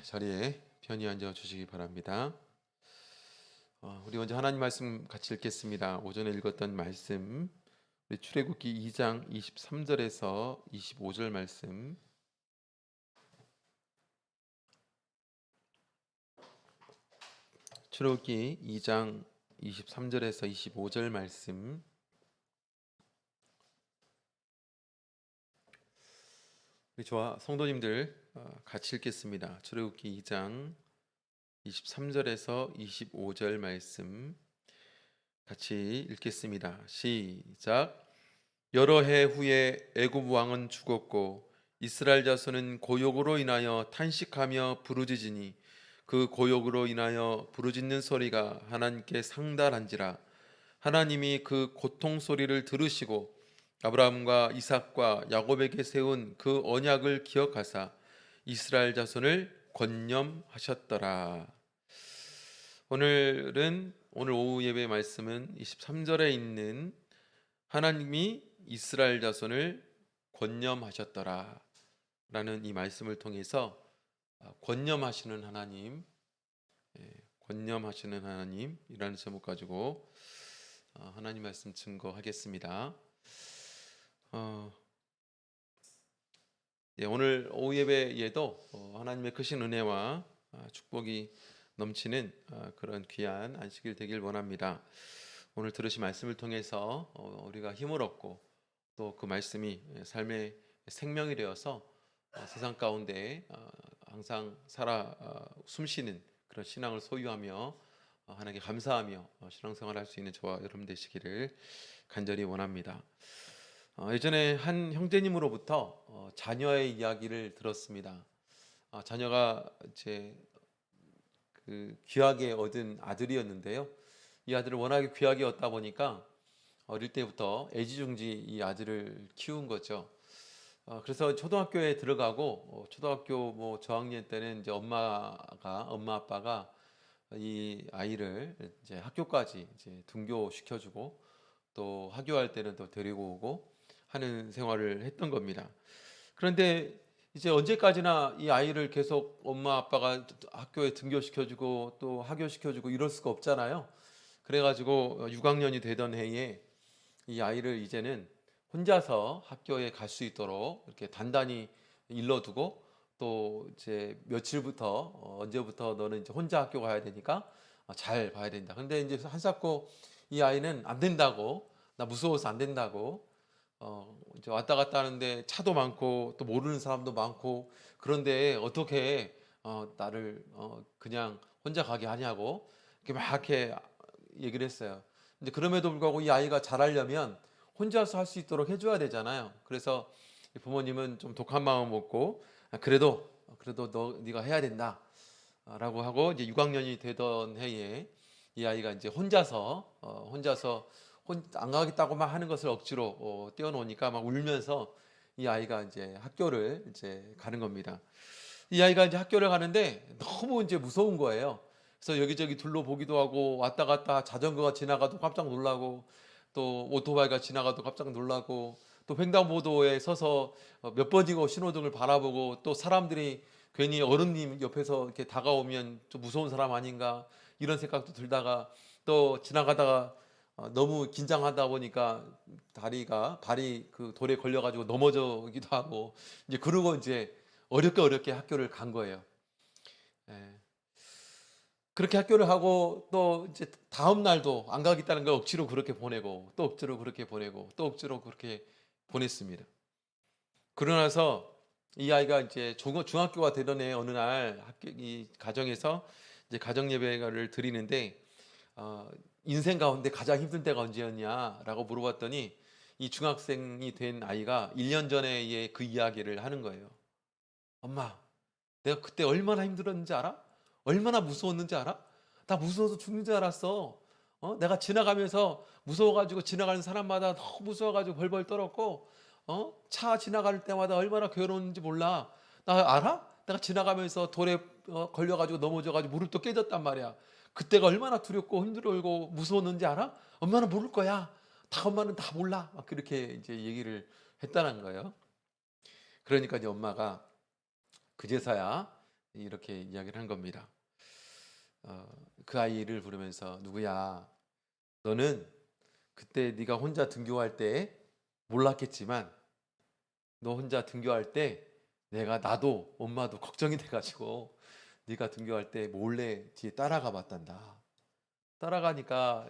자리에 편히 앉아 주시기 바랍니다. 우리 먼저 하나님 말씀 같이 읽겠습니다. 오전에 읽었던 말씀, 우리 출애굽기 2장 23절에서 25절 말씀. 출애굽기 2장 23절에서 25절 말씀. 우리 저와 성도님들 같이 읽겠습니다. 출애굽기 2장 23절에서 25절 말씀 같이 읽겠습니다. 시작. 여러 해 후에 애굽 왕은 죽었고 이스라엘 자손은 고욕으로 인하여 탄식하며 부르짖으니 그 고욕으로 인하여 부르짖는 소리가 하나님께 상달한지라. 하나님이 그 고통 소리를 들으시고 아브라함과 이삭과 야곱에게 세운 그 언약을 기억하사 이스라엘 자손을 권념하셨더라. 오늘 오후 예배 말씀은 23절에 있는 하나님이 이스라엘 자손을 권념하셨더라 라는 이 말씀을 통해서 권념하시는 하나님, 권념하시는 하나님이라는 제목 가지고 하나님 말씀 증거하겠습니다. 오늘 오후 예배에도 하나님의 크신 은혜와 축복이 넘치는 그런 귀한 안식일 되길 원합니다. 오늘 들으신 말씀을 통해서 우리가 힘을 얻고 또 그 말씀이 삶의 생명이 되어서 세상 가운데 항상 살아 숨쉬는 그런 신앙을 소유하며 하나님께 감사하며 신앙생활을 할 수 있는 저와 여러분 되시기를 간절히 원합니다. 예전에 한 형제님으로부터 자녀의 이야기를 들었습니다. 자녀가 제 그 귀하게 얻은 아들이었는데요. 이 아들을 워낙에 귀하게 얻다 보니까 어릴 때부터 애지중지 이 아들을 키운 거죠. 그래서 초등학교에 들어가고 초등학교 뭐 저학년 때는 이제 엄마 아빠가 이 아이를 이제 학교까지 이제 등교 시켜주고 또 학교할 때는 또 데리고 오고 하는 생활을 했던 겁니다. 그런데 이제 언제까지나 이 아이를 계속 엄마 아빠가 학교에 등교시켜주고 또 하교시켜주고 이럴 수가 없잖아요. 그래가지고 6학년이 되던 해에 이 아이를 이제는 혼자서 학교에 갈 수 있도록 이렇게 단단히 일러두고 또 이제 며칠부터 언제부터 너는 이제 혼자 학교 가야 되니까 잘 봐야 된다. 근데 이제 한사코 이 아이는 안 된다고, 나 무서워서 안 된다고, 이제 왔다 갔다 하는데 차도 많고 또 모르는 사람도 많고 그런데 어떻게 나를 그냥 혼자 가게 하냐고 이렇게 얘기를 했어요. 근데 그럼에도 불구하고 이 아이가 잘하려면 혼자서 할 수 있도록 해줘야 되잖아요. 그래서 부모님은 좀 독한 마음 먹고 그래도 네가 해야 된다라고 하고 이제 6학년이 되던 해에 이 아이가 이제 혼자서 안 가겠다고만 하는 것을 억지로 떼어놓으니까 막 울면서 이 아이가 이제 학교를 이제 가는 겁니다. 이 아이가 이제 학교를 가는데 너무 이제 무서운 거예요. 그래서 여기저기 둘러보기도 하고 왔다 갔다 자전거가 지나가도 깜짝 놀라고 또 오토바이가 지나가도 깜짝 놀라고 또 횡단보도에 서서 몇 번이고 신호등을 바라보고 또 사람들이 괜히 어른님 옆에서 이렇게 다가오면 좀 무서운 사람 아닌가 이런 생각도 들다가 또 지나가다가 너무 긴장하다 보니까 발이 그 돌에 걸려가지고 넘어져기도 하고 이제 그러고 이제 어렵게 학교를 간 거예요. 예. 그렇게 학교를 하고 또 이제 다음 날도 안 가겠다는 걸 억지로 그렇게 보내고 또 억지로 그렇게 보내고 또 억지로 그렇게 보냈습니다. 그러고 나서 이 아이가 이제 중학교가 되던 해 어느 날 이 가정에서 이제 가정 예배를 드리는데 인생 가운데 가장 힘든 때가 언제였냐라고 물어봤더니 이 중학생이 된 아이가 1년 전에 그 이야기를 하는 거예요. 엄마, 내가 그때 얼마나 힘들었는지 알아? 얼마나 무서웠는지 알아? 나 무서워서 죽는 줄 알았어. 내가 지나가면서 무서워가지고 지나가는 사람마다 너무 무서워가지고 벌벌 떨었고, 차 지나갈 때마다 얼마나 괴로웠는지 몰라. 나 알아? 내가 지나가면서 돌에 걸려가지고 넘어져가지고 무릎도 깨졌단 말이야. 그때가 얼마나 두렵고 힘들고 무서웠는지 알아? 엄마는 모를 거야. 엄마는 다 몰라. 막 그렇게 이제 얘기를 했다는 거예요. 그러니까 이제 엄마가 그제서야 이렇게 이야기를 한 겁니다. 그 아이를 부르면서 누구야? 너는 그때 네가 혼자 등교할 때 몰랐겠지만 너 혼자 등교할 때 나도 엄마도 걱정이 돼가지고 네가 등교할 때 몰래 뒤에 따라가 봤단다. 따라가니까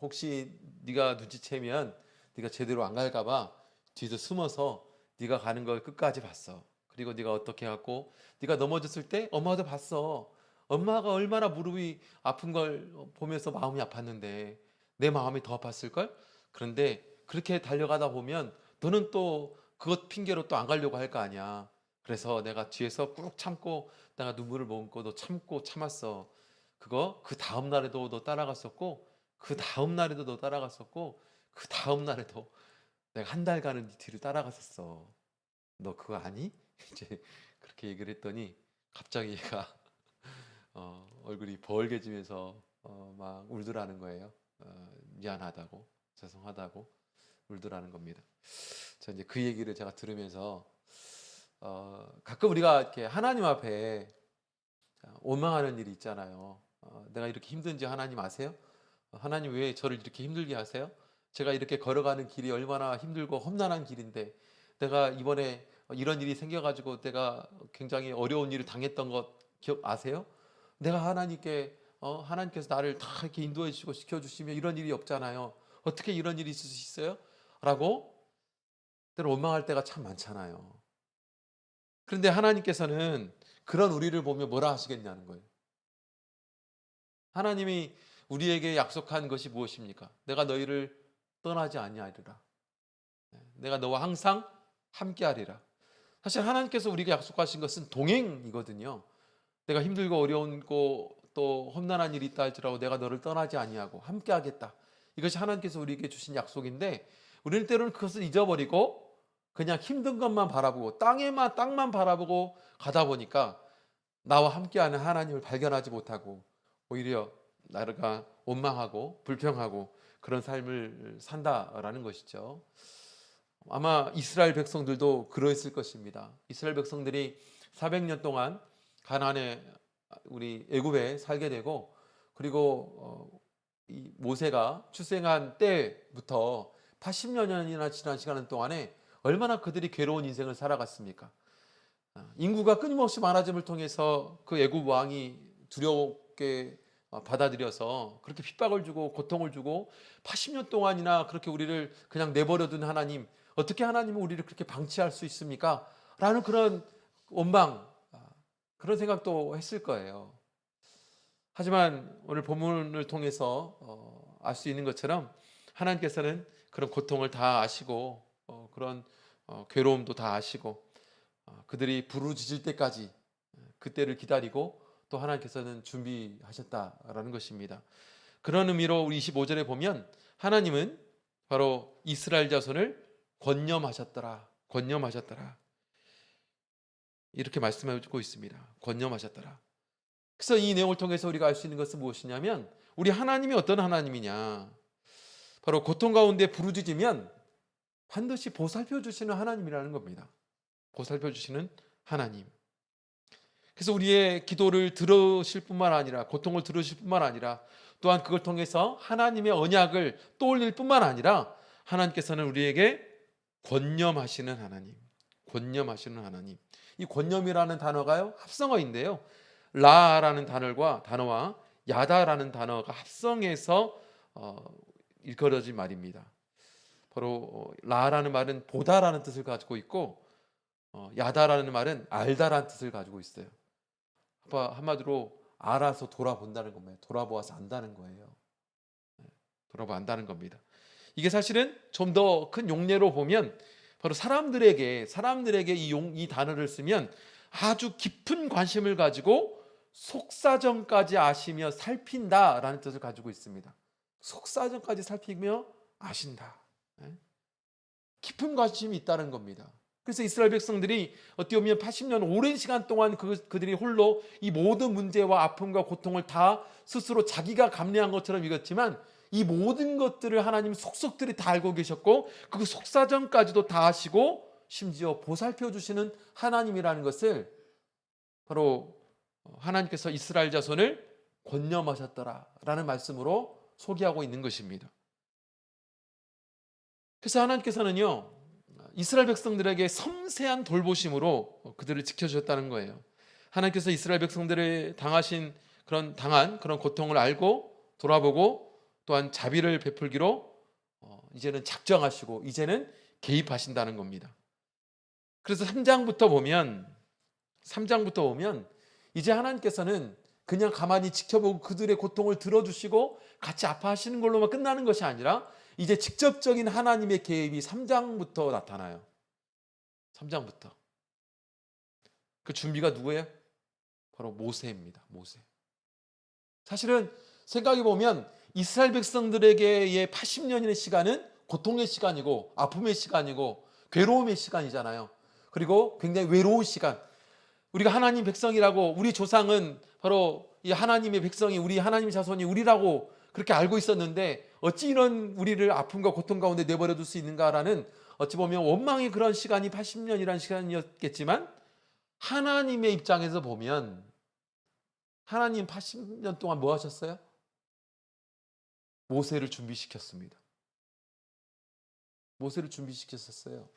혹시 네가 눈치채면 네가 제대로 안 갈까 봐 뒤에서 숨어서 네가 가는 걸 끝까지 봤어. 그리고 네가 어떻게 하고 네가 넘어졌을 때 엄마도 봤어. 엄마가 얼마나 무릎이 아픈 걸 보면서 마음이 아팠는데 내 마음이 더 아팠을 걸. 그런데 그렇게 달려가다 보면 너는 또 그것 핑계로 또 안 가려고 할 거 아니야. 그래서 내가 뒤에서 꾹 참고 내가 눈물을 머금고 너 참고 참았어. 그거 그 다음 날에도 너 따라갔었고 그 다음 날에도 너 따라갔었고 그 다음 날에도 내가 한 달간은 네 뒤를 따라갔었어. 너 그거 아니? 이제 그렇게 얘기를 했더니 갑자기 얘가 얼굴이 벌게지면서 막 울더라는 거예요. 미안하다고, 죄송하다고 울더라는 겁니다. 저 이제 그 얘기를 제가 들으면서 가끔 우리가 이렇게 하나님 앞에 원망하는 일이 있잖아요. 내가 이렇게 힘든지 하나님 아세요? 하나님 왜 저를 이렇게 힘들게 하세요? 제가 이렇게 걸어가는 길이 얼마나 힘들고 험난한 길인데 내가 이번에 이런 일이 생겨가지고 내가 굉장히 어려운 일을 당했던 것 기억 아세요? 내가 하나님께서 나를 다 이렇게 인도해 주시고 시켜주시면 이런 일이 없잖아요. 어떻게 이런 일이 있을 수 있어요? 라고 때로 원망할 때가 참 많잖아요. 그런데 하나님께서는 그런 우리를 보며 뭐라 하시겠냐는 거예요. 하나님이 우리에게 약속한 것이 무엇입니까? 내가 너희를 떠나지 아니하리라. 내가 너와 항상 함께하리라. 사실 하나님께서 우리에게 약속하신 것은 동행이거든요. 내가 힘들고 어려운고 또 험난한 일이 있다 할지라도 내가 너를 떠나지 아니하고 함께하겠다. 이것이 하나님께서 우리에게 주신 약속인데 우리는 때로는 그것을 잊어버리고 그냥 힘든 것만 바라보고 땅만 바라보고 가다 보니까 나와 함께하는 하나님을 발견하지 못하고 오히려 나가 원망하고 불평하고 그런 삶을 산다라는 것이죠. 아마 이스라엘 백성들도 그러했을 것입니다. 이스라엘 백성들이 400년 동안 가나안에 우리 애굽에 살게 되고 그리고 이 모세가 출생한 때부터 80여 년이나 지난 시간 동안에 얼마나 그들이 괴로운 인생을 살아갔습니까? 인구가 끊임없이 많아짐을 통해서 그 애굽 왕이 두렵게 받아들여서 그렇게 핍박을 주고 고통을 주고 80년 동안이나 그렇게 우리를 그냥 내버려둔 하나님, 어떻게 하나님은 우리를 그렇게 방치할 수 있습니까? 라는 그런 원망, 그런 생각도 했을 거예요. 하지만 오늘 본문을 통해서 알 수 있는 것처럼 하나님께서는 그런 고통을 다 아시고 그런 괴로움도 다 아시고 그들이 부르짖을 때까지 그때를 기다리고 또 하나님께서는 준비하셨다라는 것입니다. 그런 의미로 우리 25절에 보면 하나님은 바로 이스라엘 자손을 권념하셨더라. 권념하셨더라. 이렇게 말씀하고 있습니다. 권념하셨더라. 그래서 이 내용을 통해서 우리가 알 수 있는 것은 무엇이냐면 우리 하나님이 어떤 하나님이냐. 바로 고통 가운데 부르짖으면 반드시 보살펴 주시는 하나님이라는 겁니다. 보살펴 주시는 하나님. 그래서 우리의 기도를 들으실 뿐만 아니라 고통을 들으실 뿐만 아니라 또한 그걸 통해서 하나님의 언약을 떠올릴 뿐만 아니라 하나님께서는 우리에게 권념하시는 하나님. 권념하시는 하나님. 이 권념이라는 단어가요 합성어인데요. 라라는 단어와 야다라는 단어가 합성해서 일컬어진 말입니다. 바로 라라는 말은 보다라는 뜻을 가지고 있고 야다라는 말은 알다라는 뜻을 가지고 있어요. 한마디로 알아서 돌아본다는 겁니다. 돌아보아서 안다는 거예요. 돌아보아 안다는 겁니다. 이게 사실은 좀 더 큰 용례로 보면 바로 사람들에게 이 단어를 쓰면 아주 깊은 관심을 가지고 속사정까지 아시며 살핀다라는 뜻을 가지고 있습니다. 속사정까지 살피며 아신다. 깊은 관심이 있다는 겁니다. 그래서 이스라엘 백성들이 어떻게 보면 80년 오랜 시간 동안 그들이 홀로 이 모든 문제와 아픔과 고통을 다 스스로 자기가 감내한 것처럼 읽었지만 이 모든 것들을 하나님 속속들이 다 알고 계셨고 그 속사정까지도 다 아시고 심지어 보살펴 주시는 하나님이라는 것을 바로 하나님께서 이스라엘 자손을 권념하셨더라라는 말씀으로 소개하고 있는 것입니다. 그래서 하나님께서는요, 이스라엘 백성들에게 섬세한 돌보심으로 그들을 지켜주셨다는 거예요. 하나님께서 이스라엘 백성들을 당한 그런 고통을 알고 돌아보고 또한 자비를 베풀기로 이제는 작정하시고 이제는 개입하신다는 겁니다. 그래서 3장부터 보면 이제 하나님께서는 그냥 가만히 지켜보고 그들의 고통을 들어주시고 같이 아파하시는 걸로만 끝나는 것이 아니라 이제 직접적인 하나님의 개입이 3장부터 나타나요. 3장부터. 그 준비가 누구예요? 바로 모세입니다. 모세. 사실은 생각해 보면 이스라엘 백성들에게의 80년의 시간은 고통의 시간이고 아픔의 시간이고 괴로움의 시간이잖아요. 그리고 굉장히 외로운 시간. 우리가 하나님 백성이라고, 우리 조상은 바로 이 하나님의 백성이, 우리 하나님의 자손이 우리라고 그렇게 알고 있었는데 어찌 이런 우리를 아픔과 고통 가운데 내버려 둘 수 있는가라는, 어찌 보면 원망의 그런 시간이 80년이라는 시간이었겠지만, 하나님의 입장에서 보면 하나님 80년 동안 뭐 하셨어요? 모세를 준비시켰습니다. 모세를 준비시켰었어요.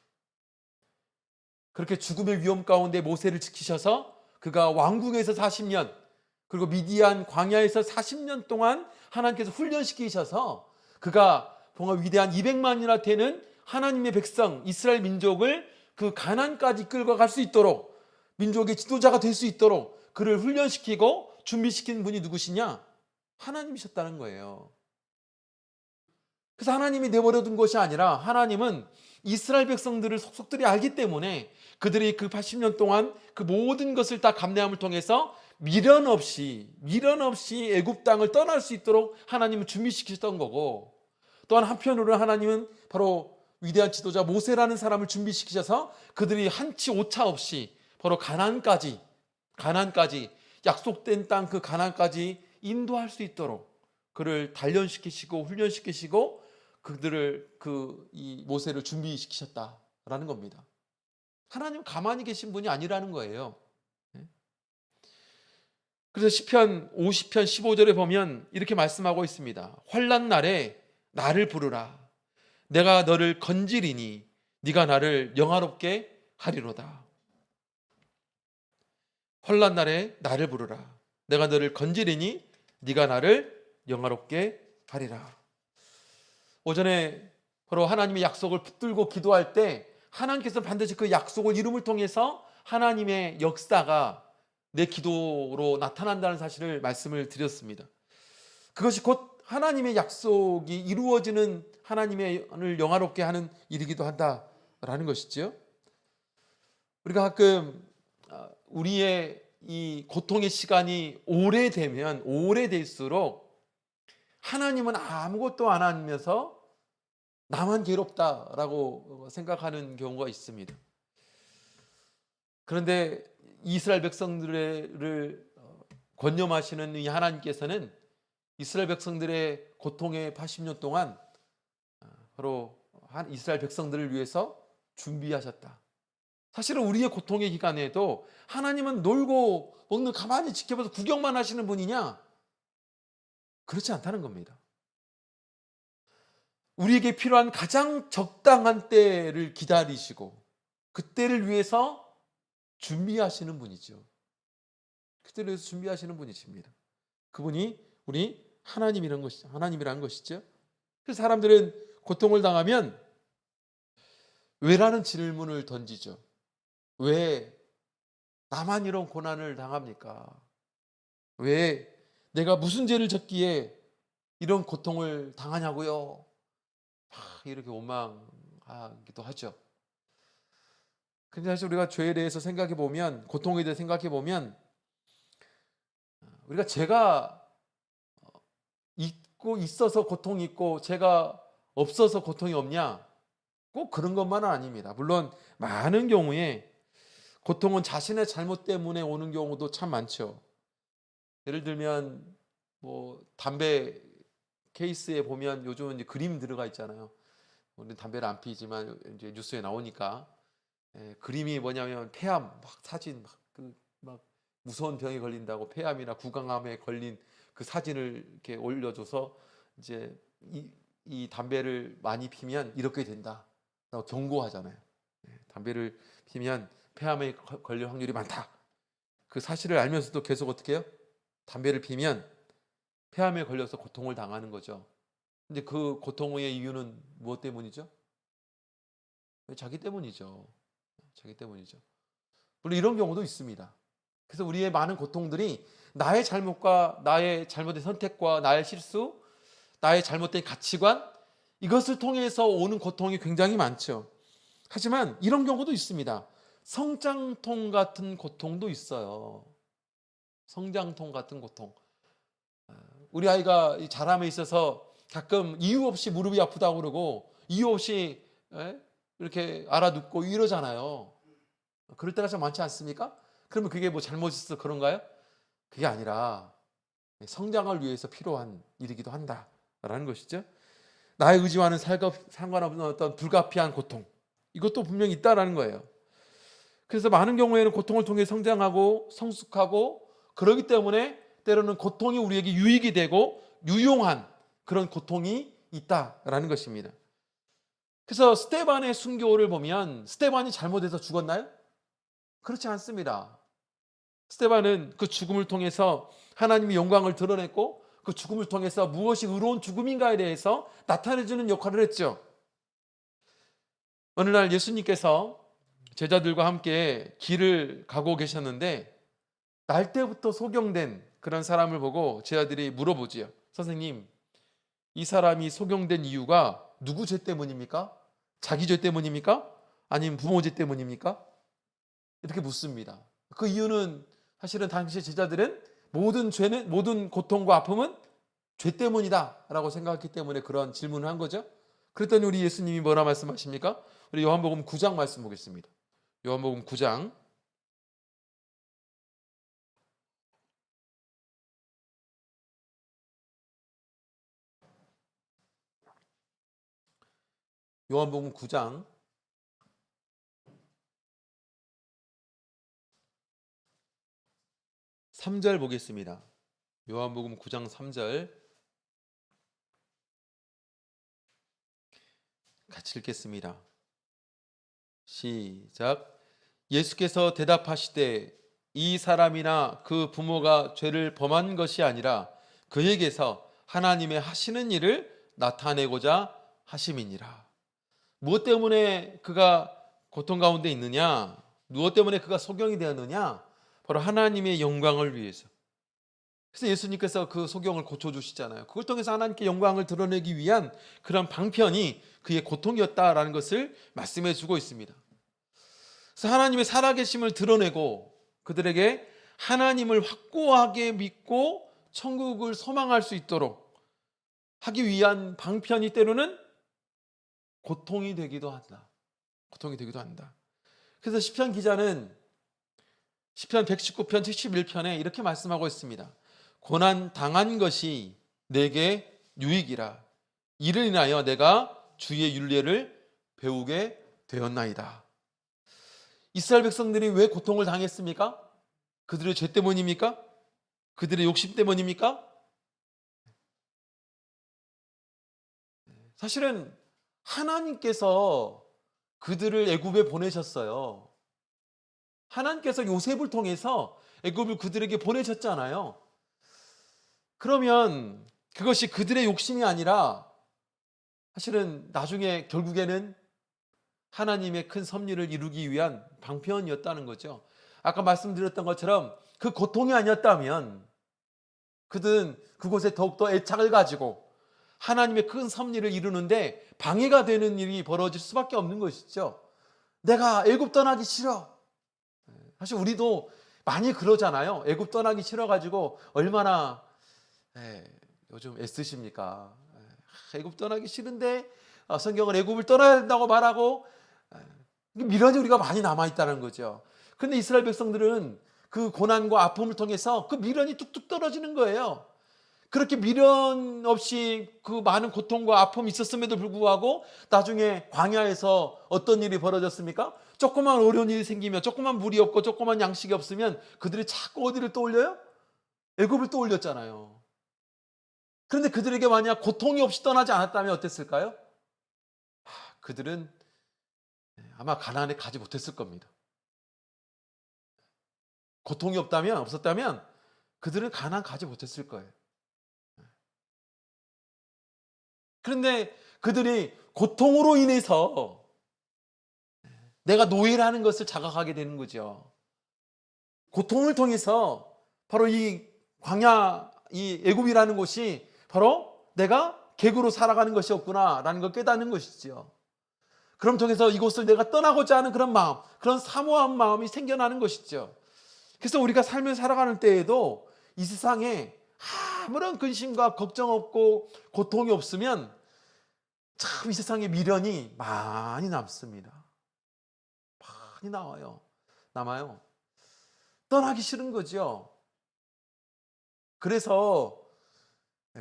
그렇게 죽음의 위험 가운데 모세를 지키셔서 그가 왕궁에서 40년, 그리고 미디안 광야에서 40년 동안 하나님께서 훈련시키셔서 그가 정말 위대한 200만이나 되는 하나님의 백성 이스라엘 민족을 그 가나안까지 끌고 갈 수 있도록, 민족의 지도자가 될 수 있도록 그를 훈련시키고 준비시킨 분이 누구시냐? 하나님이셨다는 거예요. 그래서 하나님이 내버려 둔 것이 아니라 하나님은 이스라엘 백성들을 속속들이 알기 때문에 그들이 그 80년 동안 그 모든 것을 다 감내함을 통해서 미련 없이 애굽 땅을 떠날 수 있도록 하나님은 준비시키셨던 거고, 또한 한편으로 하나님은 바로 위대한 지도자 모세라는 사람을 준비시키셔서 그들이 한치 오차 없이 바로 가나안까지 약속된 땅 그 가나안까지 인도할 수 있도록 그를 단련시키시고 훈련시키시고 그들을 이 모세를 준비시키셨다라는 겁니다. 하나님 가만히 계신 분이 아니라는 거예요. 그래서 시편 50편 15절에 보면 이렇게 말씀하고 있습니다. 환난 날에 나를 부르라. 내가 너를 건지리니 네가 나를 영화롭게 하리로다. 환난 날에 나를 부르라. 내가 너를 건지리니 네가 나를 영화롭게 하리라. 오전에 바로 하나님의 약속을 붙들고 기도할 때 하나님께서 반드시 그 약속을 이름을 통해서 하나님의 역사가 내 기도로 나타난다는 사실을 말씀을 드렸습니다. 그것이 곧 하나님의 약속이 이루어지는, 하나님을 영화롭게 하는 일이기도 한다라는 것이죠. 우리가 가끔 우리의 이 고통의 시간이 오래될수록 하나님은 아무것도 안 하면서 나만 괴롭다라고 생각하는 경우가 있습니다. 그런데 이스라엘 백성들을 권념하시는 이 하나님께서는 이스라엘 백성들의 고통의 80년 동안 바로 이스라엘 백성들을 위해서 준비하셨다. 사실은 우리의 고통의 기간에도 하나님은 놀고 먹는 가만히 지켜봐서 구경만 하시는 분이냐? 그렇지 않다는 겁니다. 우리에게 필요한 가장 적당한 때를 기다리시고 그때를 위해서 준비하시는 분이죠. 그때를 위해서 준비하시는 분이십니다. 그분이 우리 하나님이라는 것이죠. 그래서 사람들은 고통을 당하면 왜라는 질문을 던지죠. 왜 나만 이런 고난을 당합니까? 왜 내가 무슨 죄를 졌기에 이런 고통을 당하냐고요? 이렇게 원망하기도 하죠. 근데 사실 우리가 죄에 대해서 생각해 보면, 고통에 대해서 생각해 보면, 우리가 죄가 있고 있어서 고통이 있고 죄가 없어서 고통이 없냐? 꼭 그런 것만은 아닙니다. 물론 많은 경우에 고통은 자신의 잘못 때문에 오는 경우도 참 많죠. 예를 들면 뭐 담배 케이스에 보면 요즘은 이제 그림 들어가 있잖아요. 우리는 담배를 안 피지만 이제 뉴스에 나오니까 그림이 뭐냐면 폐암 막 사진 막 무서운 병에 걸린다고 폐암이나 구강암에 걸린 그 사진을 이렇게 올려줘서 이제 이 담배를 많이 피면 이렇게 된다라고 경고하잖아요. 담배를 피면 폐암에 걸릴 확률이 많다. 그 사실을 알면서도 계속 어떻게 해요? 담배를 피면 폐암에 걸려서 고통을 당하는 거죠. 근데 그 고통의 이유는 무엇 때문이죠? 자기 때문이죠. 자기 때문이죠. 물론 이런 경우도 있습니다. 그래서 우리의 많은 고통들이 나의 잘못과 나의 잘못된 선택과 나의 실수, 나의 잘못된 가치관, 이것을 통해서 오는 고통이 굉장히 많죠. 하지만 이런 경우도 있습니다. 성장통 같은 고통도 있어요. 성장통 같은 고통. 우리 아이가 자람에 있어서 가끔 이유 없이 무릎이 아프다고 그러고 이유 없이 이렇게 알아눕고 이러잖아요. 그럴 때가 참 많지 않습니까? 그러면 그게 뭐 잘못있어서 그런가요? 그게 아니라 성장을 위해서 필요한 일이기도 한다라는 것이죠. 나의 의지와는 상관없는 어떤 불가피한 고통, 이것도 분명히 있다라는 거예요. 그래서 많은 경우에는 고통을 통해 성장하고 성숙하고 그러기 때문에 때로는 고통이 우리에게 유익이 되고 유용한 그런 고통이 있다라는 것입니다. 그래서 스데반의 순교를 보면 스데반이 잘못해서 죽었나요? 그렇지 않습니다. 스데반은 그 죽음을 통해서 하나님의 영광을 드러냈고 그 죽음을 통해서 무엇이 의로운 죽음인가에 대해서 나타내주는 역할을 했죠. 어느 날 예수님께서 제자들과 함께 길을 가고 계셨는데 날 때부터 소경된 그런 사람을 보고 제자들이 물어보지요. 선생님, 이 사람이 소경된 이유가 누구 죄 때문입니까? 자기 죄 때문입니까? 아니면 부모 죄 때문입니까? 이렇게 묻습니다. 그 이유는 사실은 당시 제자들은 모든 고통과 아픔은 죄 때문이다라고 생각했기 때문에 그런 질문을 한 거죠. 그랬더니 우리 예수님이 뭐라 말씀하십니까? 우리 요한복음 9장 말씀 보겠습니다. 요한복음 9장 요한복음 9장 3절 보겠습니다. 요한복음 9장 3절 같이 읽겠습니다. 시작. 예수께서 대답하시되 이 사람이나 그 부모가 죄를 범한 것이 아니라 그에게서 하나님의 하시는 일을 나타내고자 하심이니라. 무엇 때문에 그가 고통 가운데 있느냐? 무엇 때문에 그가 소경이 되었느냐? 바로 하나님의 영광을 위해서. 그래서 예수님께서 그 소경을 고쳐주시잖아요. 그걸 통해서 하나님께 영광을 드러내기 위한 그런 방편이 그의 고통이었다라는 것을 말씀해 주고 있습니다. 그래서 하나님의 살아계심을 드러내고 그들에게 하나님을 확고하게 믿고 천국을 소망할 수 있도록 하기 위한 방편이 때로는 고통이 되기도 한다. 고통이 되기도 한다. 그래서 시편 기자는 시편 119편 71편에 이렇게 말씀하고 있습니다. 고난 당한 것이 내게 유익이라. 이를 인하여 내가 주의 율례를 배우게 되었나이다. 이스라엘 백성들이 왜 고통을 당했습니까? 그들의 죄 때문입니까? 그들의 욕심 때문입니까? 사실은 하나님께서 그들을 애굽에 보내셨어요. 하나님께서 요셉을 통해서 애굽을 그들에게 보내셨잖아요. 그러면 그것이 그들의 욕심이 아니라 사실은 나중에 결국에는 하나님의 큰 섭리를 이루기 위한 방편이었다는 거죠. 아까 말씀드렸던 것처럼 그 고통이 아니었다면 그들은 그곳에 더욱더 애착을 가지고 하나님의 큰 섭리를 이루는데 방해가 되는 일이 벌어질 수밖에 없는 것이죠. 내가 애굽 떠나기 싫어. 사실 우리도 많이 그러잖아요. 애굽 떠나기 싫어가지고 얼마나 요즘 애쓰십니까? 애굽 떠나기 싫은데 성경은 애굽을 떠나야 된다고 말하고 미련이 우리가 많이 남아있다는 거죠. 그런데 이스라엘 백성들은 그 고난과 아픔을 통해서 그 미련이 뚝뚝 떨어지는 거예요. 그렇게 미련 없이 그 많은 고통과 아픔이 있었음에도 불구하고 나중에 광야에서 어떤 일이 벌어졌습니까? 조그만 어려운 일이 생기면, 조그만 물이 없고 조그만 양식이 없으면 그들이 자꾸 어디를 떠올려요? 애굽을 떠올렸잖아요. 그런데 그들에게 만약 고통이 없이 떠나지 않았다면 어땠을까요? 그들은 아마 가나안에 가지 못했을 겁니다. 고통이 없었다면 그들은 가나안 가지 못했을 거예요. 그런데 그들이 고통으로 인해서 내가 노예라는 것을 자각하게 되는 거죠. 고통을 통해서 바로 이 광야, 이 애굽이라는 곳이 바로 내가 객으로 살아가는 것이었구나라는 걸 깨닫는 것이죠. 그럼 통해서 이곳을 내가 떠나고자 하는 그런 마음, 그런 사모한 마음이 생겨나는 것이죠. 그래서 우리가 삶을 살아가는 때에도 이 세상에 아무런 근심과 걱정 없고 고통이 없으면 참 이 세상에 미련이 많이 남습니다. 많이 남아요. 떠나기 싫은 거죠. 그래서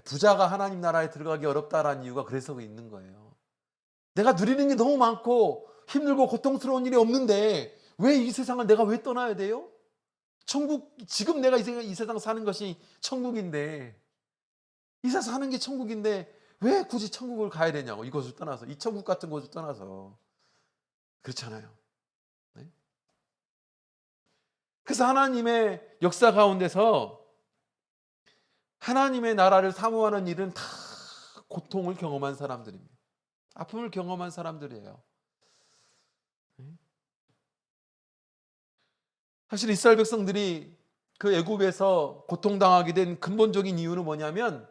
부자가 하나님 나라에 들어가기 어렵다라는 이유가 그래서 있는 거예요. 내가 누리는 게 너무 많고 힘들고 고통스러운 일이 없는데 왜 이 세상을 내가 왜 떠나야 돼요? 지금 내가 이 세상 사는 것이 천국인데, 이 세상 사는 게 천국인데 왜 굳이 천국을 가야 되냐고, 이곳을 떠나서, 이 천국 같은 곳을 떠나서. 그렇잖아요. 네? 그래서 하나님의 역사 가운데서 하나님의 나라를 사모하는 일은 다 고통을 경험한 사람들입니다. 아픔을 경험한 사람들이에요. 사실 이스라엘 백성들이 그 애굽에서 고통당하게 된 근본적인 이유는 뭐냐면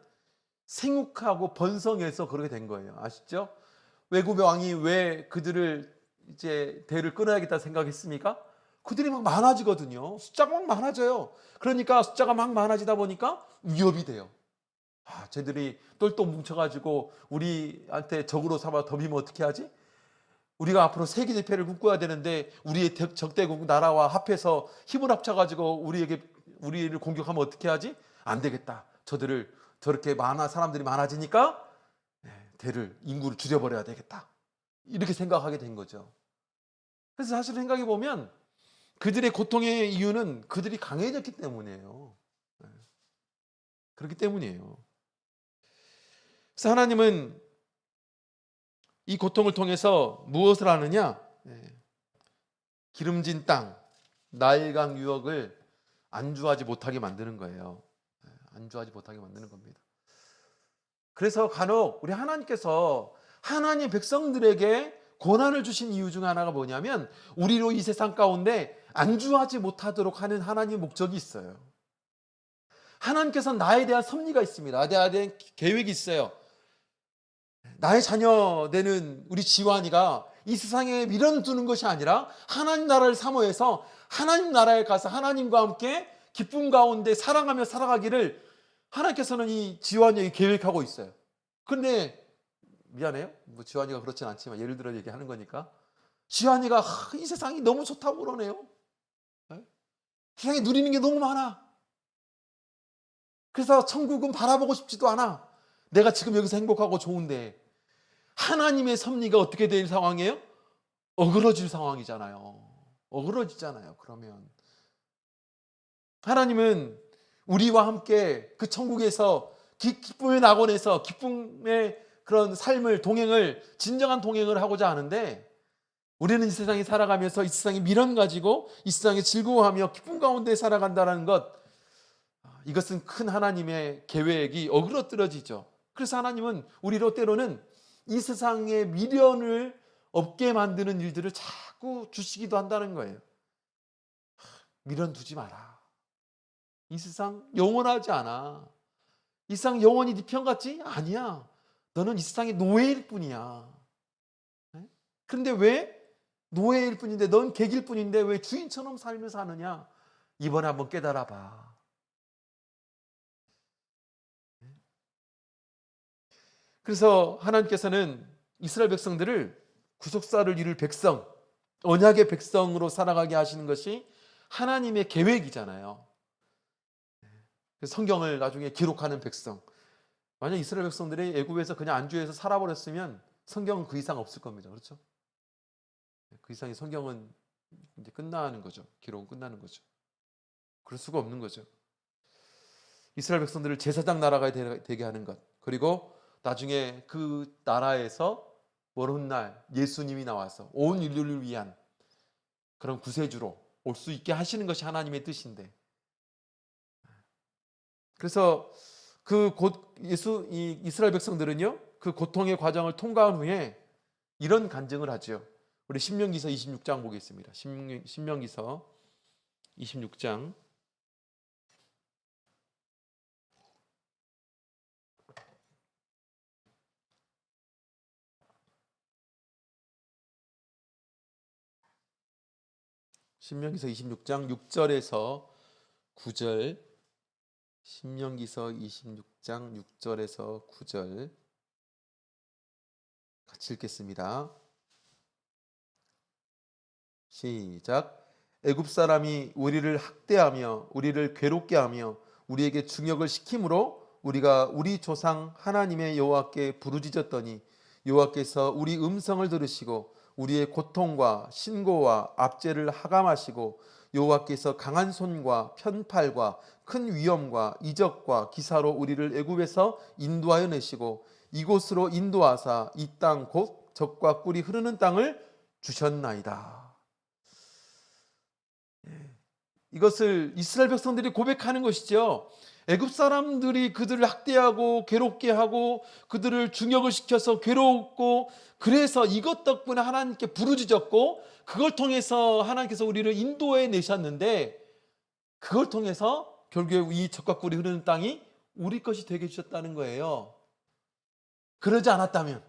생육하고 번성해서 그렇게 된 거예요. 아시죠? 애굽의 왕이 왜 그들을 이제 대를 끊어야겠다 생각했습니까? 그들이 막 많아지거든요. 숫자가 막 많아져요. 그러니까 숫자가 막 많아지다 보니까 위협이 돼요. 쟤들이 똘똘 뭉쳐가지고 우리한테 적으로 삼아 덤비면 어떻게 하지? 우리가 앞으로 세계 대패를 꿈꿔야 되는데 우리의 적대국 나라와 합해서 힘을 합쳐가지고 우리를 공격하면 어떻게 하지? 안 되겠다. 저렇게 사람들이 많아지니까 인구를 줄여버려야 되겠다. 이렇게 생각하게 된 거죠. 그래서 사실 생각해 보면 그들의 고통의 이유는 그들이 강해졌기 때문이에요. 그렇기 때문이에요. 그래서 하나님은 이 고통을 통해서 무엇을 하느냐? 기름진 땅, 나일강 유역을 안주하지 못하게 만드는 거예요. 안주하지 못하게 만드는 겁니다. 그래서 간혹 우리 하나님께서 하나님 백성들에게 고난을 주신 이유 중 하나가 뭐냐면 우리로 이 세상 가운데 안주하지 못하도록 하는 하나님의 목적이 있어요. 하나님께서 나에 대한 섭리가 있습니다. 나에 대한 계획이 있어요. 나의 자녀 되는 우리 지환이가 이 세상에 미련 두는 것이 아니라 하나님 나라를 사모해서 하나님 나라에 가서 하나님과 함께 기쁨 가운데 사랑하며 살아가기를 하나님께서는 이 지환이에게 계획하고 있어요. 그런데 미안해요. 지환이가 그렇진 않지만 예를 들어 얘기하는 거니까 지환이가 이 세상이 너무 좋다고 그러네요. 세상에 누리는 게 너무 많아. 그래서 천국은 바라보고 싶지도 않아. 내가 지금 여기서 행복하고 좋은데 하나님의 섭리가 어떻게 될 상황이에요? 어그러질 상황이잖아요. 어그러지잖아요. 그러면 하나님은 우리와 함께 그 천국에서 기쁨의 낙원에서 기쁨의 그런 삶을 진정한 동행을 하고자 하는데 우리는 이 세상에 살아가면서 이 세상에 미련 가지고 이 세상에 즐거워하며 기쁨 가운데 살아간다는 것, 이것은 큰 하나님의 계획이 어그러뜨려지죠. 그래서 하나님은 우리로 때로는 이 세상의 미련을 없게 만드는 일들을 자꾸 주시기도 한다는 거예요. 미련 두지 마라. 이 세상 영원하지 않아. 이 세상 영원히 네 편 같지? 아니야. 너는 이 세상의 노예일 뿐이야. 그런데 왜 노예일 뿐인데, 넌 객일 뿐인데 왜 주인처럼 삶을 사느냐? 이번에 한번 깨달아 봐. 그래서 하나님께서는 이스라엘 백성들을 구속사를 이룰 백성, 언약의 백성으로 살아가게 하시는 것이 하나님의 계획이잖아요. 그래서 성경을 나중에 기록하는 백성. 만약 이스라엘 백성들이 애굽에서 그냥 안주해서 살아버렸으면 성경은 그 이상 없을 겁니다. 그렇죠? 그 이상의 성경은 이제 끝나는 거죠. 기록은 끝나는 거죠. 그럴 수가 없는 거죠. 이스라엘 백성들을 제사장 나라가 되게 하는 것, 그리고 나중에 그 나라에서 먼 훗날 예수님이 나와서 온 인류를 위한 그런 구세주로 올 수 있게 하시는 것이 하나님의 뜻인데, 그래서 이스라엘 백성들은요, 그 고통의 과정을 통과한 후에 이런 간증을 하죠. 우리 신명기서 26장 보겠습니다. 신명기서 26장. 신명기서 26장 6절에서 9절. 신명기서 26장 6절에서 9절 같이 읽겠습니다. 시작. 애굽 사람이 우리를 학대하며 우리를 괴롭게 하며 우리에게 중역을 시킴으로 우리가 우리 조상 하나님의 여호와께 부르짖었더니 여호와께서 우리 음성을 들으시고 우리의 고통과 신고와 압제를 하감하시고 여호와께서 강한 손과 편팔과 큰 위엄과 이적과 기사로 우리를 애굽에서 인도하여 내시고 이곳으로 인도하사 이 땅 곧 젖과 꿀이 흐르는 땅을 주셨나이다. 이것을 이스라엘 백성들이 고백하는 것이죠. 애굽 사람들이 그들을 학대하고 괴롭게 하고 그들을 중역을 시켜서 괴롭고, 그래서 이것 덕분에 하나님께 부르짖었고 그걸 통해서 하나님께서 우리를 인도해 내셨는데, 그걸 통해서 결국에 이 젖과 꿀이 흐르는 땅이 우리 것이 되게 해주셨다는 거예요. 그러지 않았다면,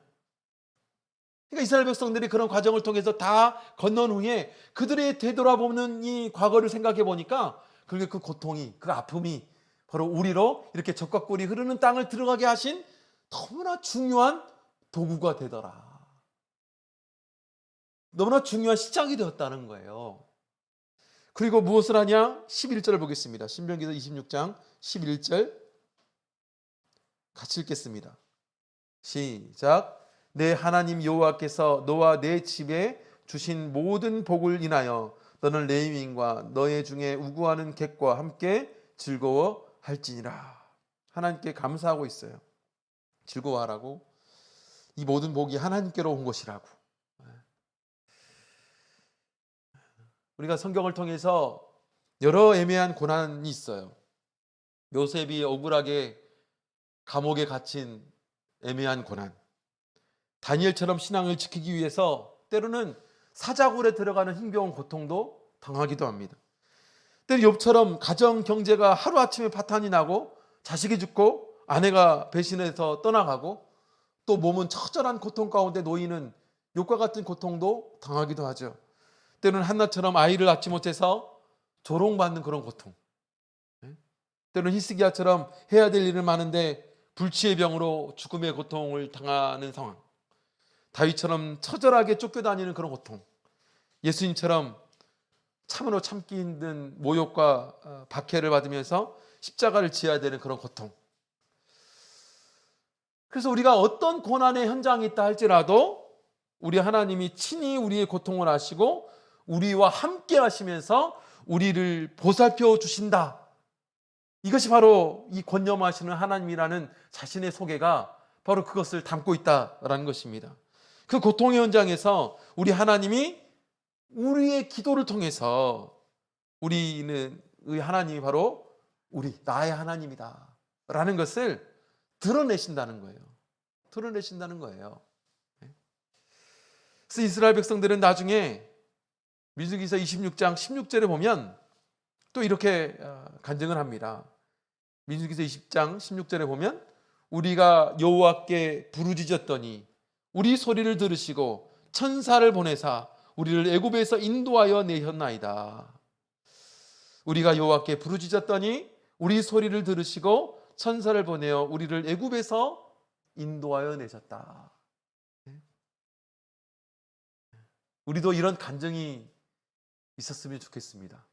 그러니까 이스라엘 백성들이 그런 과정을 통해서 다 건넌 후에 그들의 되돌아보는 이 과거를 생각해 보니까 그게 그 고통이, 그 아픔이 바로 우리로 이렇게 젖과 꿀이 흐르는 땅을 들어가게 하신 너무나 중요한 도구가 되더라. 너무나 중요한 시작이 되었다는 거예요. 그리고 무엇을 하냐? 11절을 보겠습니다. 신명기서 26장 11절 같이 읽겠습니다. 시작. 내 하나님 여호와께서 너와 내 집에 주신 모든 복을 인하여 너는 레위인과 너의 중에 우구하는 객과 함께 즐거워할지니라. 하나님께 감사하고 있어요. 즐거워하라고. 이 모든 복이 하나님께로 온 것이라고. 우리가 성경을 통해서 여러 애매한 고난이 있어요. 요셉이 억울하게 감옥에 갇힌 애매한 고난, 다니엘처럼 신앙을 지키기 위해서 때로는 사자굴에 들어가는 힘겨운 고통도 당하기도 합니다. 때로 욥처럼 가정 경제가 하루아침에 파탄이 나고 자식이 죽고 아내가 배신해서 떠나가고 또 몸은 처절한 고통 가운데 놓이는 욥과 같은 고통도 당하기도 하죠. 때로는 한나처럼 아이를 낳지 못해서 조롱받는 그런 고통, 때로는 히스기야처럼 해야 될 일은 많은데 불치의 병으로 죽음의 고통을 당하는 상황, 다윗처럼 처절하게 쫓겨다니는 그런 고통, 예수님처럼 참으로 참기 힘든 모욕과 박해를 받으면서 십자가를 지어야 되는 그런 고통. 그래서 우리가 어떤 고난의 현장에 있다 할지라도 우리 하나님이 친히 우리의 고통을 아시고 우리와 함께 하시면서 우리를 보살펴 주신다. 이것이 바로 이 권념하시는 하나님이라는 자신의 소개가 바로 그것을 담고 있다라는 것입니다. 그 고통의 현장에서 우리 하나님이 우리의 기도를 통해서 우리는 의 하나님이 바로 나의 하나님이다 라는 것을 드러내신다는 거예요. 드러내신다는 거예요. 그래서 이스라엘 백성들은 나중에 민수기서 26장 16절에 보면 또 이렇게 간증을 합니다. 민수기서 20장 16절에 보면 우리가 여호와께 부르짖었더니 우리 소리를 들으시고 천사를 보내사 우리를 애굽에서 인도하여 내셨나이다. 우리가 여호와께 부르짖었더니 우리 소리를 들으시고 천사를 보내어 우리를 애굽에서 인도하여 내셨다. 우리도 이런 간증이 있었으면 좋겠습니다.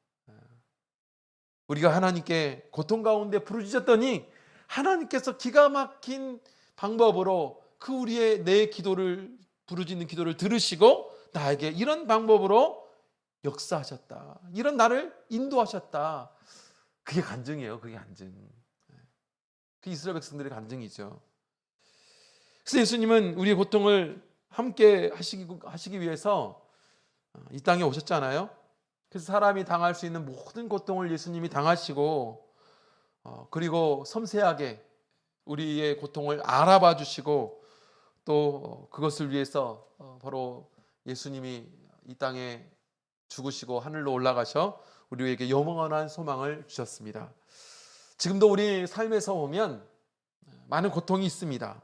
우리가 하나님께 고통 가운데 부르짖었더니 하나님께서 기가 막힌 방법으로 그 우리의 내 기도를 부르짖는 기도를 들으시고 나에게 이런 방법으로 역사하셨다. 이런 나를 인도하셨다. 그게 간증이에요. 그게 간증. 그 이스라엘 백성들의 간증이죠. 그래서 예수님은 우리의 고통을 함께 하시기 위해서 이 땅에 오셨잖아요. 그래서 사람이 당할 수 있는 모든 고통을 예수님이 당하시고 그리고 섬세하게 우리의 고통을 알아봐 주시고 또 그것을 위해서 바로 예수님이 이 땅에 죽으시고 하늘로 올라가셔 우리에게 영원한 소망을 주셨습니다. 지금도 우리 삶에서 보면 많은 고통이 있습니다.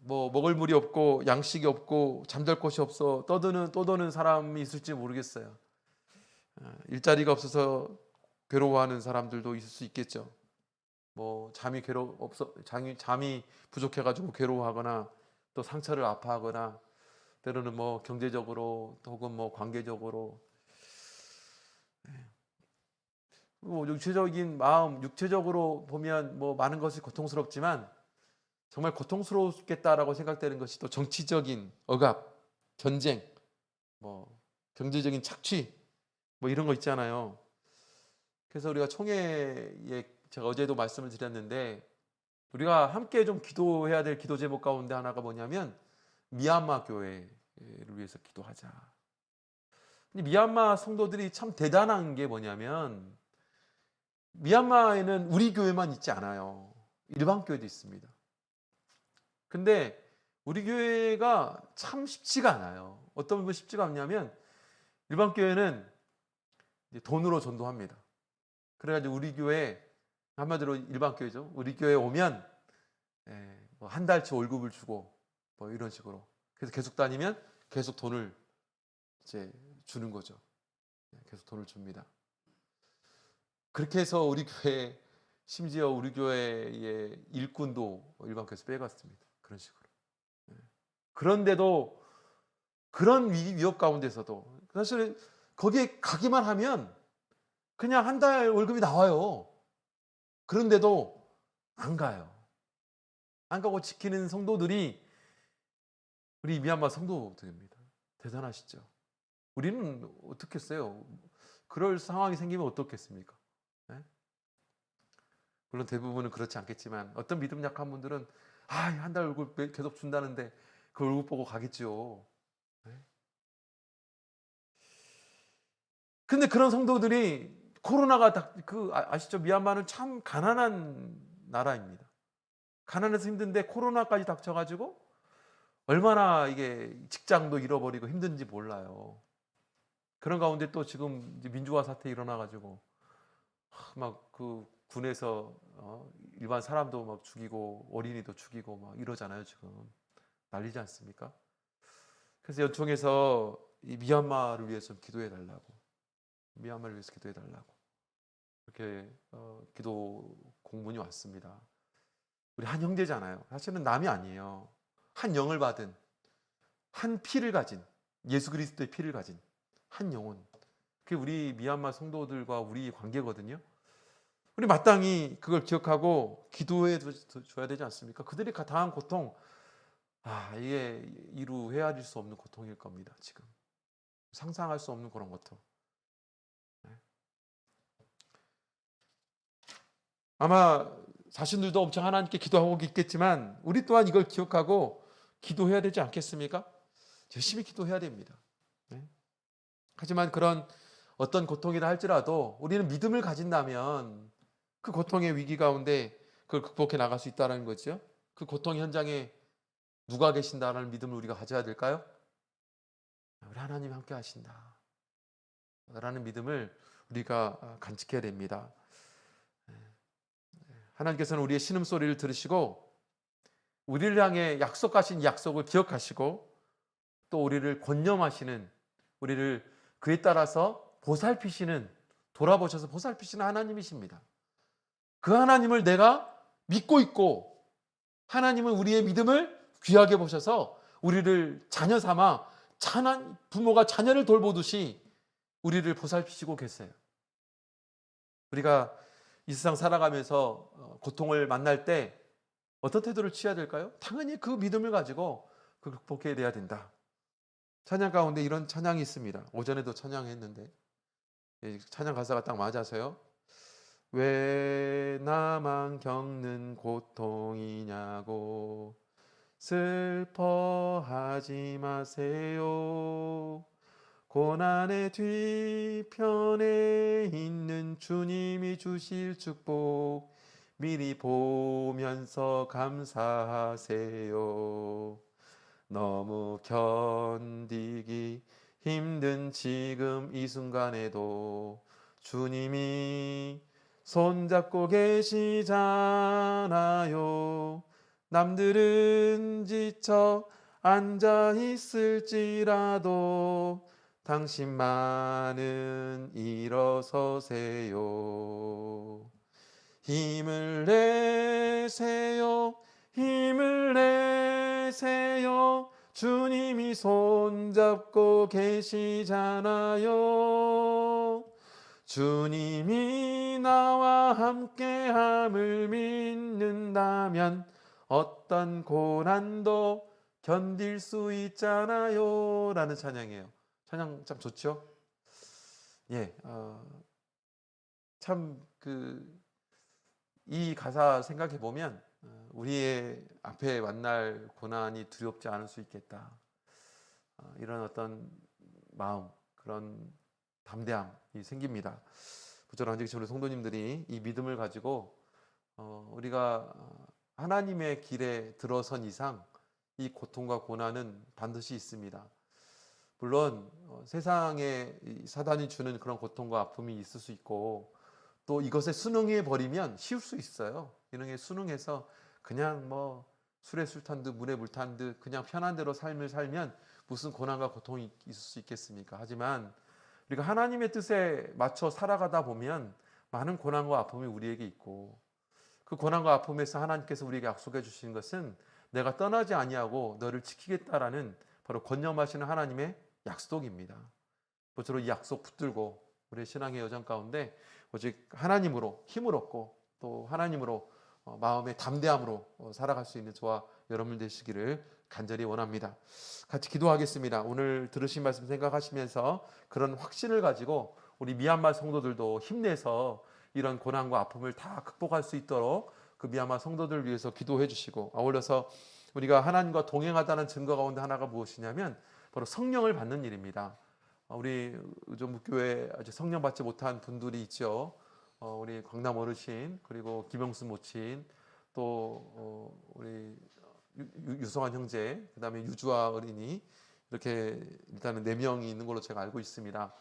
뭐 먹을 물이 없고 양식이 없고 잠잘 곳이 없어 떠드는 사람이 있을지 모르겠어요. 일자리가 없어서 괴로워하는 사람들도 있을 수 있겠죠. 뭐 잠이 부족해가지고 괴로워하거나 또 상처를 아파하거나 때로는 뭐 경제적으로 혹은 뭐 관계적으로 뭐 육체적인 마음, 육체적으로 보면 뭐 많은 것이 고통스럽지만 정말 고통스럽겠다라고 생각되는 것이 또 정치적인 억압, 전쟁, 뭐 경제적인 착취, 뭐 이런 거 있잖아요. 그래서 우리가 총회에 제가 어제도 말씀을 드렸는데 우리가 함께 좀 기도해야 될 기도 제목 가운데 하나가 뭐냐면 미얀마 교회를 위해서 기도하자. 미얀마 성도들이 참 대단한 게 뭐냐면 미얀마에는 우리 교회만 있지 않아요. 일반 교회도 있습니다. 근데 우리 교회가 참 쉽지가 않아요. 어떤 부분 쉽지가 않냐면 일반 교회는 돈으로 전도합니다. 그래가지고 우리 교회 한마디로 일반 교회죠. 우리 교회 오면 한 달치 월급을 주고 뭐 이런 식으로 그래서 계속 다니면 계속 돈을 이제 주는 거죠. 계속 돈을 줍니다. 그렇게 해서 우리 교회 심지어 우리 교회의 일꾼도 일반 교회에서 빼갔습니다. 그런 식으로. 그런데도 그런 위협 가운데서도 사실 거기에 가기만 하면 그냥 한 달 월급이 나와요. 그런데도 안 가요. 안 가고 지키는 성도들이 우리 미얀마 성도들입니다. 대단하시죠? 우리는 어떻겠어요? 그럴 상황이 생기면 어떻겠습니까? 네? 물론 대부분은 그렇지 않겠지만 어떤 믿음 약한 분들은 한 달 월급 계속 준다는데 그 월급 보고 가겠죠. 네? 근데 그런 성도들이 코로나가 아시죠? 미얀마는 참 가난한 나라입니다. 가난해서 힘든데 코로나까지 닥쳐가지고 얼마나 이게 직장도 잃어버리고 힘든지 몰라요. 그런 가운데 또 지금 민주화 사태 일어나가지고 막 그 군에서 일반 사람도 막 죽이고 어린이도 죽이고 막 이러잖아요. 지금 난리지 않습니까? 그래서 연총에서 이 미얀마를 위해서 기도해 달라고, 미얀마를 위해서 기도해 달라고 이렇게 기도 공문이 왔습니다. 우리 한 형제잖아요. 사실은 남이 아니에요. 한 영을 받은, 한 피를 가진, 예수 그리스도의 피를 가진 한 영혼. 그게 우리 미얀마 성도들과 우리 관계거든요. 우리 마땅히 그걸 기억하고 기도해 줘야 되지 않습니까? 그들이 당한 고통, 이게 이루 헤아릴 수 없는 고통일 겁니다. 지금 상상할 수 없는 그런 고통. 아마 자신들도 엄청 하나님께 기도하고 있겠지만 우리 또한 이걸 기억하고 기도해야 되지 않겠습니까? 열심히 기도해야 됩니다. 하지만 그런 어떤 고통이라 할지라도 우리는 믿음을 가진다면 그 고통의 위기 가운데 그걸 극복해 나갈 수 있다는 거죠. 그 고통 현장에 누가 계신다는 믿음을 우리가 가져야 될까요? 우리 하나님이 함께 하신다 라는 믿음을 우리가 간직해야 됩니다. 하나님께서는 우리의 신음소리를 들으시고 우리를 향해 약속하신 약속을 기억하시고 또 우리를 권념하시는, 우리를 그에 따라서 보살피시는, 돌아보셔서 보살피시는 하나님이십니다. 그 하나님을 내가 믿고 있고 하나님은 우리의 믿음을 귀하게 보셔서 우리를 자녀 삼아 부모가 자녀를 돌보듯이 우리를 보살피시고 계세요. 우리가 이 세상 살아가면서 고통을 만날 때 어떤 태도를 취해야 될까요? 당연히 그 믿음을 가지고 그 극복해야 돼야 된다. 찬양 가운데 이런 찬양이 있습니다. 오전에도 찬양했는데 찬양 가사가 딱 맞아서요. 왜 나만 겪는 고통이냐고 슬퍼하지 마세요. 고난의 뒤편에 있는 주님이 주실 축복 미리 보면서 감사하세요. 너무 견디기 힘든 지금 이 순간에도 주님이 손잡고 계시잖아요. 남들은 지쳐 앉아 있을지라도 당신만은 일어서세요. 힘을 내세요. 힘을 내세요. 주님이 손잡고 계시잖아요. 주님이 나와 함께함을 믿는다면 어떤 고난도 견딜 수 있잖아요. 라는 찬양이에요. 찬양 참 좋죠? 예, 참 이 가사 생각해 보면 우리의 앞에 만날 고난이 두렵지 않을 수 있겠다. 이런 어떤 마음, 그런 담대함이 생깁니다. 부처님 안직신 성도님들이 이 믿음을 가지고 우리가 하나님의 길에 들어선 이상 이 고통과 고난은 반드시 있습니다. 물론 세상에 사단이 주는 그런 고통과 아픔이 있을 수 있고 또 이것에 순응해 버리면 쉬울 수 있어요. 이런 순응해서 그냥 뭐 술에 술 탄 듯 물에 물 탄 듯 그냥 편한 대로 삶을 살면 무슨 고난과 고통이 있을 수 있겠습니까? 하지만 우리가 하나님의 뜻에 맞춰 살아가다 보면 많은 고난과 아픔이 우리에게 있고 그 고난과 아픔에서 하나님께서 우리에게 약속해 주신 것은 내가 떠나지 아니하고 너를 지키겠다라는 바로 권념하시는 하나님의 약속입니다. 모쪼록 이 약속 붙들고 우리의 신앙의 여정 가운데 오직 하나님으로 힘을 얻고 또 하나님으로 마음의 담대함으로 살아갈 수 있는 저와 여러분 되시기를 간절히 원합니다. 같이 기도하겠습니다. 오늘 들으신 말씀 생각하시면서 그런 확신을 가지고 우리 미얀마 성도들도 힘내서 이런 고난과 아픔을 다 극복할 수 있도록 그 미얀마 성도들을 위해서 기도해 주시고 아울러서 우리가 하나님과 동행하다는 증거 가운데 하나가 무엇이냐면 바로 성령을 받는 일입니다. 우리 의정부교회 아직 성령 받지 못한 분들이 있죠. 우리 광남 어르신 그리고 김영수 모친 또 우리 유성환 형제 그다음에 유주아 어린이 이렇게 일단은 4명이 있는 걸로 제가 알고 있습니다.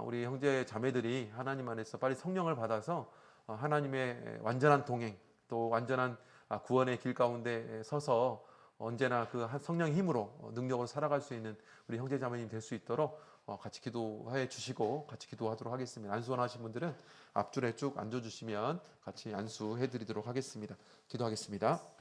우리 형제 자매들이 하나님 안에서 빨리 성령을 받아서 하나님의 완전한 동행 또 완전한 구원의 길 가운데 서서 언제나 그 성령의 힘으로 능력으로 살아갈 수 있는 우리 형제 자매님 될 수 있도록 같이 기도해 주시고 같이 기도하도록 하겠습니다. 안수원하신 분들은 앞줄에 쭉 앉아주시면 같이 안수해 드리도록 하겠습니다. 기도하겠습니다.